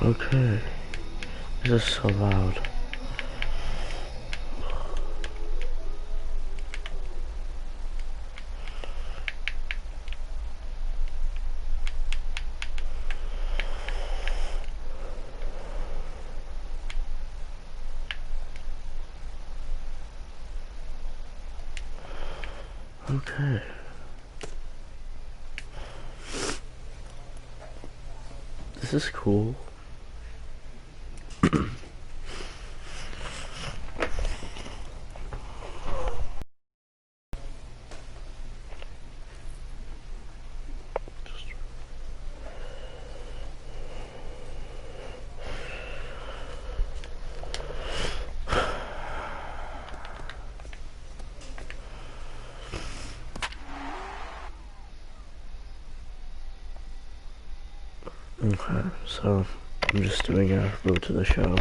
Okay. This is so loud. Okay. This is cool. Okay, so I'm just doing a road to the show.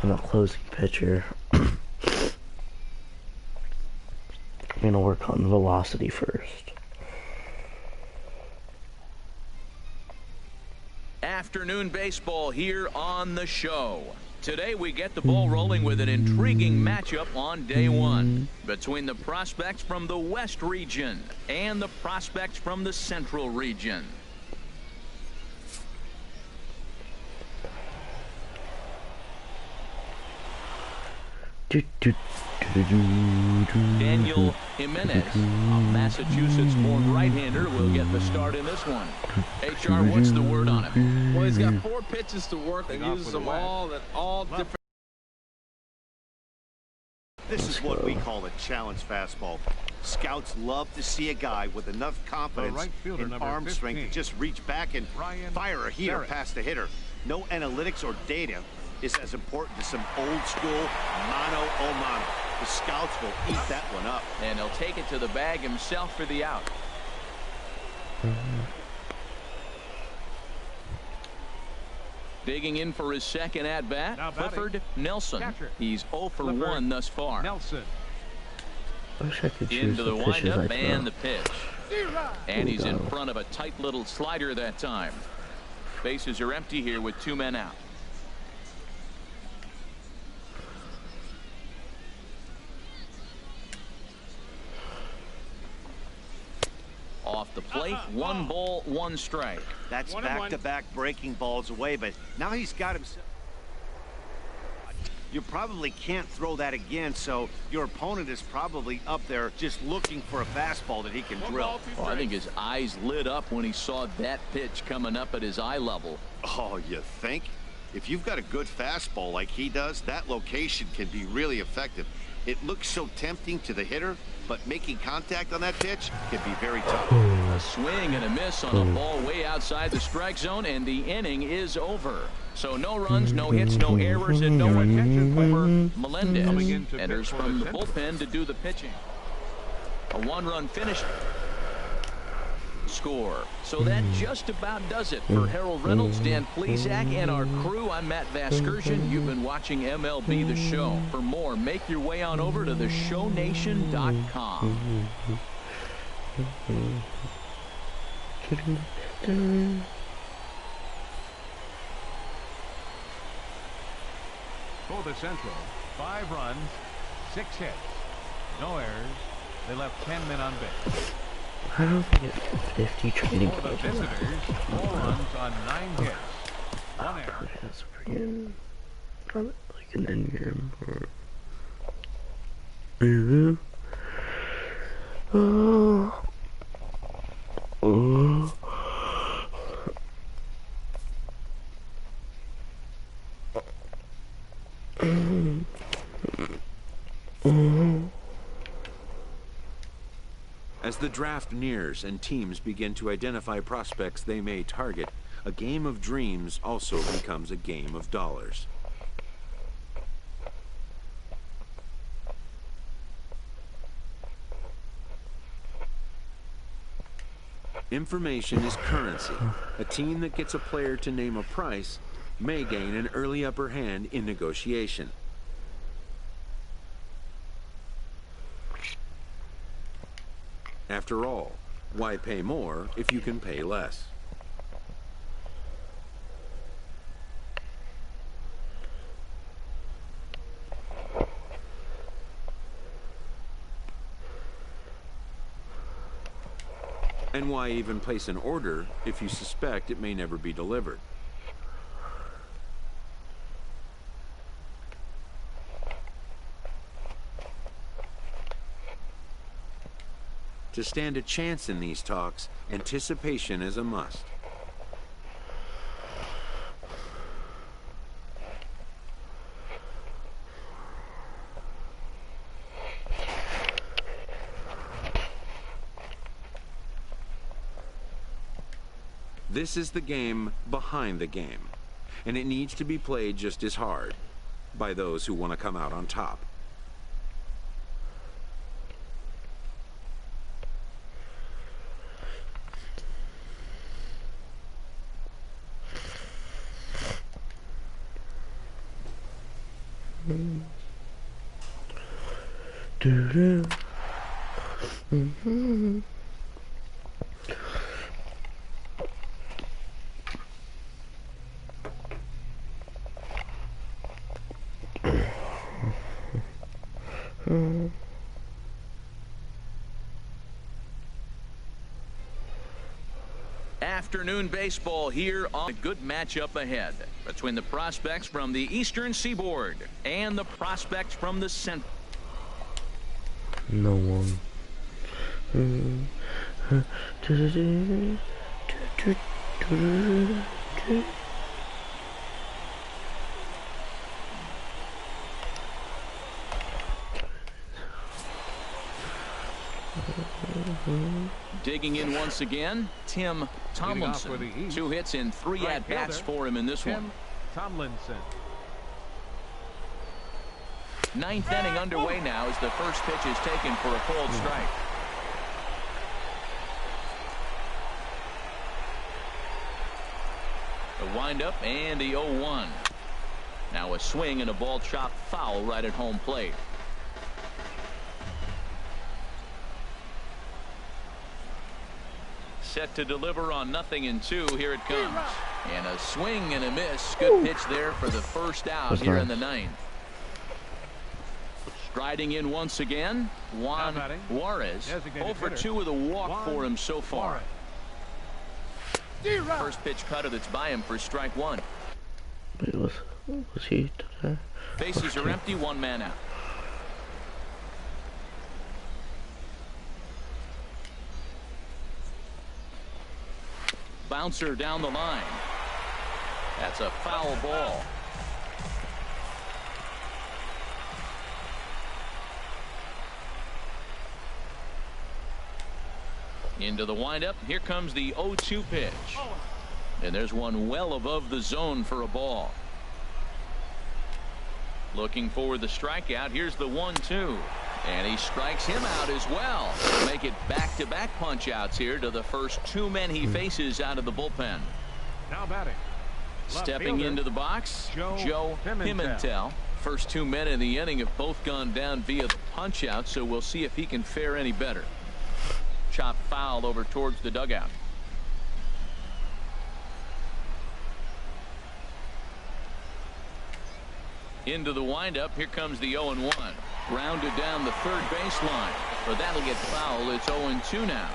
I'm not closing pitcher. I'm gonna work on velocity first. Afternoon baseball here on the show. Today we get the ball rolling with an intriguing matchup on day one between the prospects from the West region and the prospects from the Central region. Daniel Jimenez, a Massachusetts-born right-hander, will get the start in this one. HR, what's the word on him? Well, he's got 4 pitches to work and uses them all at all different. This is what we call a challenge fastball. Scouts love to see a guy with enough confidence and arm strength to just reach back and fire a heater past the hitter. No analytics or data is as important as some old school mano a mano. The scouts will eat that one up. And he'll take it to the bag himself for the out. Digging in for his second at-bat, Clifford Nelson. He's 0 for 1 thus far. I wish I could choose Into the the pitches I windup throw. and the pitch. And he's in front of a tight little slider that time. Bases are empty here with 2 men out. Off the plate, 1 ball, 1 strike. That's back-to-back breaking balls away, but now he's got himself. You probably can't throw that again, so your opponent is probably up there just looking for a fastball that he can drill. Oh, I think his eyes lit up when he saw that pitch coming up at his eye level. Oh, you think? If you've got a good fastball like he does, that location can be really effective. It looks so tempting to the hitter, but making contact on that pitch can be very tough. A swing and a miss on a ball way outside the strike zone, and the inning is over. So no runs, no hits, no errors, and no attention for Melendez. Enters from the bullpen to do the pitching. A 1-run finish. Score. So that just about does it for Harold Reynolds, Dan Plesac, and our crew. I'm Matt Vasgersian. You've been watching MLB The Show. For more, make your way on over to theshownation.com. For the Central, 5 runs, 6 hits, no errors. They left 10 men on base. I don't think it's 50 training For the camp. visitors, 4 runs on 9 hits, 1 error. That's freaking probably like an end game. Oh. Oh. As the draft nears and teams begin to identify prospects they may target, a game of dreams also becomes a game of dollars. Information is currency. A team that gets a player to name a price may gain an early upper hand in negotiation. After all, why pay more if you can pay less? And why even place an order if you suspect it may never be delivered? To stand a chance in these talks, anticipation is a must. This is the game behind the game, and it needs to be played just as hard by those who want to come out on top. Afternoon baseball here on a good matchup ahead between the prospects from the Eastern Seaboard and the prospects from the Central. No one. Digging in once again, Tim Tomlinson. 2 hits and 3 at-bats for him in this one. Tomlinson. 9th inning underway now as the first pitch is taken for a called strike. The windup and the 0-1. Now a swing and a ball chopped foul right at home plate. Set to deliver on 0-2. Here it comes. And a swing and a miss. Good pitch there for the first out here in the 9th. Striding in once again, Juan Juarez. 0 for 2 with a walk for him so far. First pitch cutter that's by him for strike 1. Wait, was he today? Bases are empty, 1 man out. Bouncer down the line. That's a foul ball. Into the windup. Here comes the 0-2 pitch. And there's one well above the zone for a ball. Looking for the strikeout. Here's the 1-2. And he strikes him out as well. Make it back-to-back punch-outs here to the first 2 men he faces out of the bullpen. Now batting. Stepping into the box, Joe Pimentel. First 2 men in the inning have both gone down via the punch-out, so we'll see if he can fare any better. Chop foul over towards the dugout. Into the windup. Here comes the 0-1. Grounded down the third baseline. But that'll get foul. It's 0-2 now.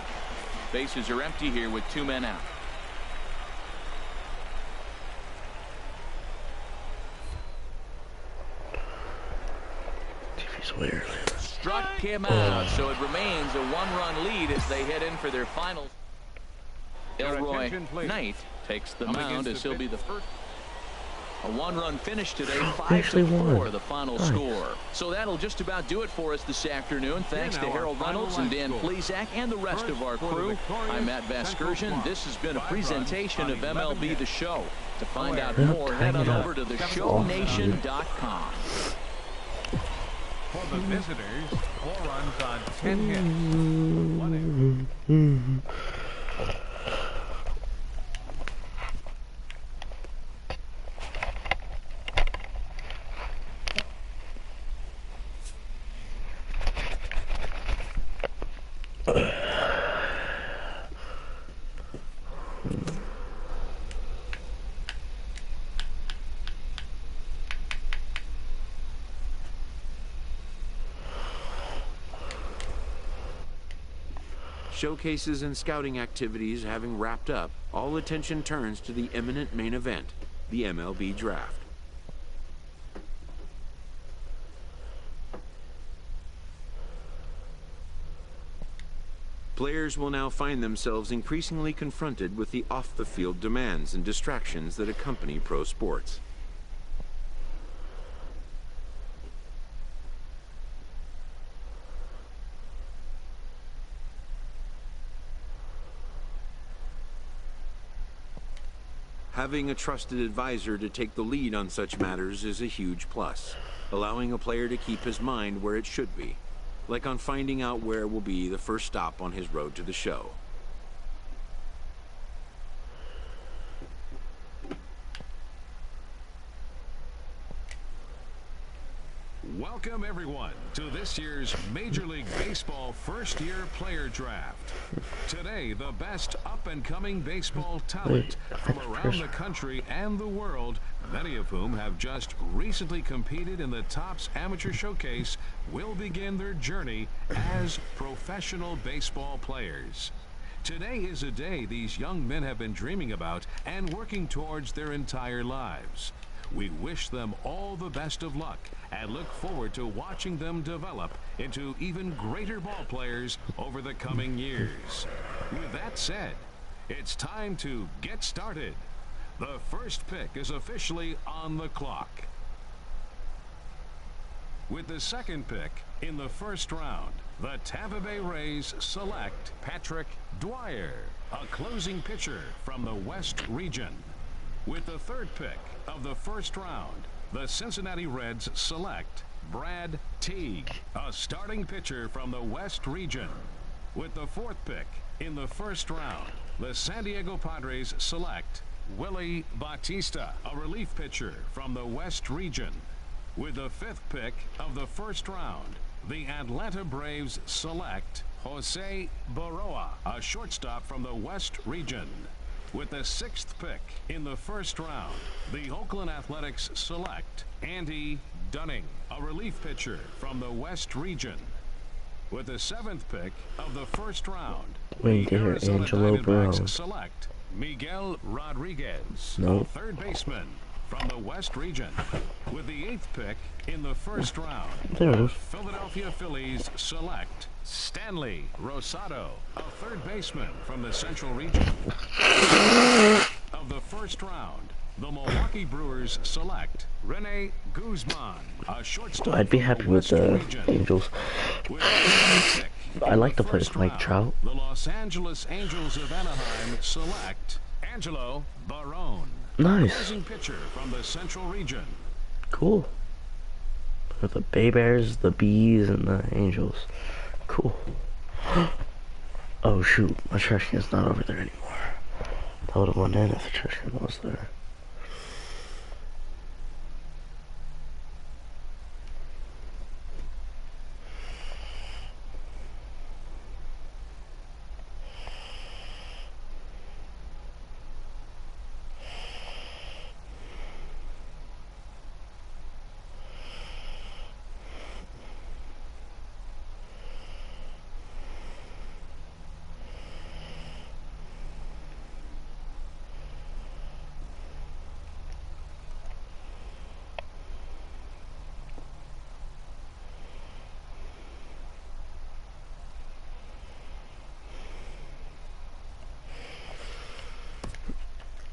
Bases are empty here with 2 men out. TV's weird. Struck him out, so it remains a 1-run lead as they head in for their finals. Elroy Knight takes the mound as he'll be the first. A 1-run finish today, 5-4 the final score. So that'll just about do it for us this afternoon. Thanks to Harold Reynolds and Dan Plezak and the rest of our crew. I'm Matt Vasgersian. This has been a presentation of MLB The Show. To find out more, head on over to theshownation.com. For the visitors, 4 runs on 10 hits. 1 error. Showcases and scouting activities having wrapped up, all attention turns to the imminent main event, the MLB draft. Players will now find themselves increasingly confronted with the off-the-field demands and distractions that accompany pro sports. Having a trusted advisor to take the lead on such matters is a huge plus, allowing a player to keep his mind where it should be, like on finding out where will be the first stop on his road to the show. Welcome, everyone, to this year's Major League Baseball first-year player draft. Today, the best up-and-coming baseball talent from around the country and the world, many of whom have just recently competed in the Topps Amateur Showcase, will begin their journey as professional baseball players. Today is a day these young men have been dreaming about and working towards their entire lives. We wish them all the best of luck and look forward to watching them develop into even greater ball players over the coming years. With that said, it's time to get started. The first pick is officially on the clock. With the second pick in the first round, the Tampa Bay Rays select Patrick Dwyer, a closing pitcher from the West region. With the third pick of the first round, the Cincinnati Reds select Brad Teague, a starting pitcher from the West region. With the fourth pick in the first round, the San Diego Padres select Willie Bautista, a relief pitcher from the West region. With the fifth pick of the first round, the Atlanta Braves select Jose Baroa, a shortstop from the West region. With the sixth pick in the first round, the Oakland Athletics select Andy Dunning, a relief pitcher from the West region. With the seventh pick of the first round, the Arizona Diamondbacks select Miguel Rodriguez, a third baseman from the West region. With the eighth pick in the first round, the Philadelphia Phillies select Stanley Rosado, a third baseman from the Central region. Of the first round, the Milwaukee Brewers select Rene Guzman, a shortstop. I'd be happy with the Angels. I like to play with Mike Trout. The Los Angeles Angels of Anaheim select Angelo Barone, nice. Closing pitcher from the Central region. Cool. With the Bay Bears, the Bees, and the Angels. Cool. Oh shoot, my trash can's not over there anymore. That would have went in if the trash can was there.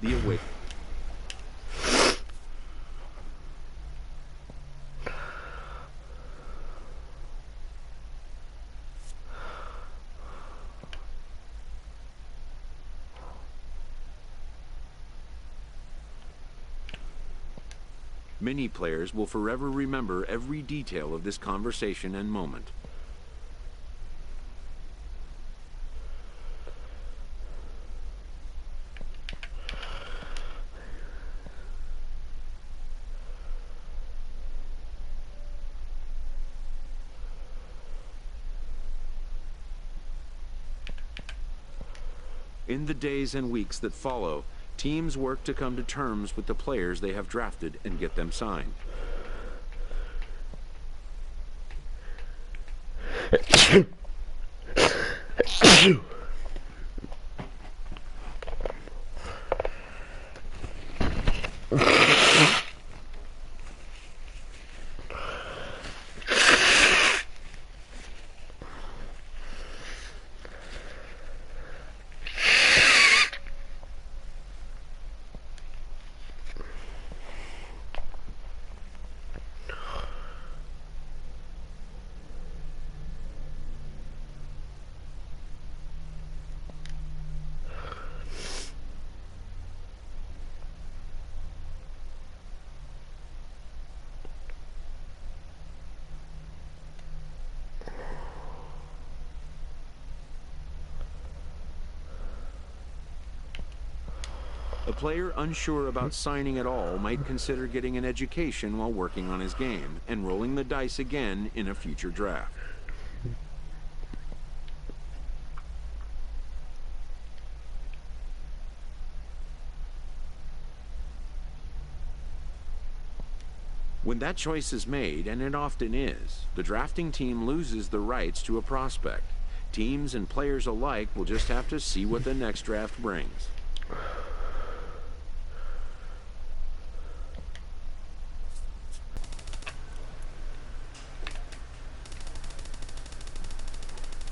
The away. Many players will forever remember every detail of this conversation and moment. In the days and weeks that follow, teams work to come to terms with the players they have drafted and get them signed. A player unsure about signing at all might consider getting an education while working on his game and rolling the dice again in a future draft. When that choice is made, and it often is, the drafting team loses the rights to a prospect. Teams and players alike will just have to see what the next draft brings.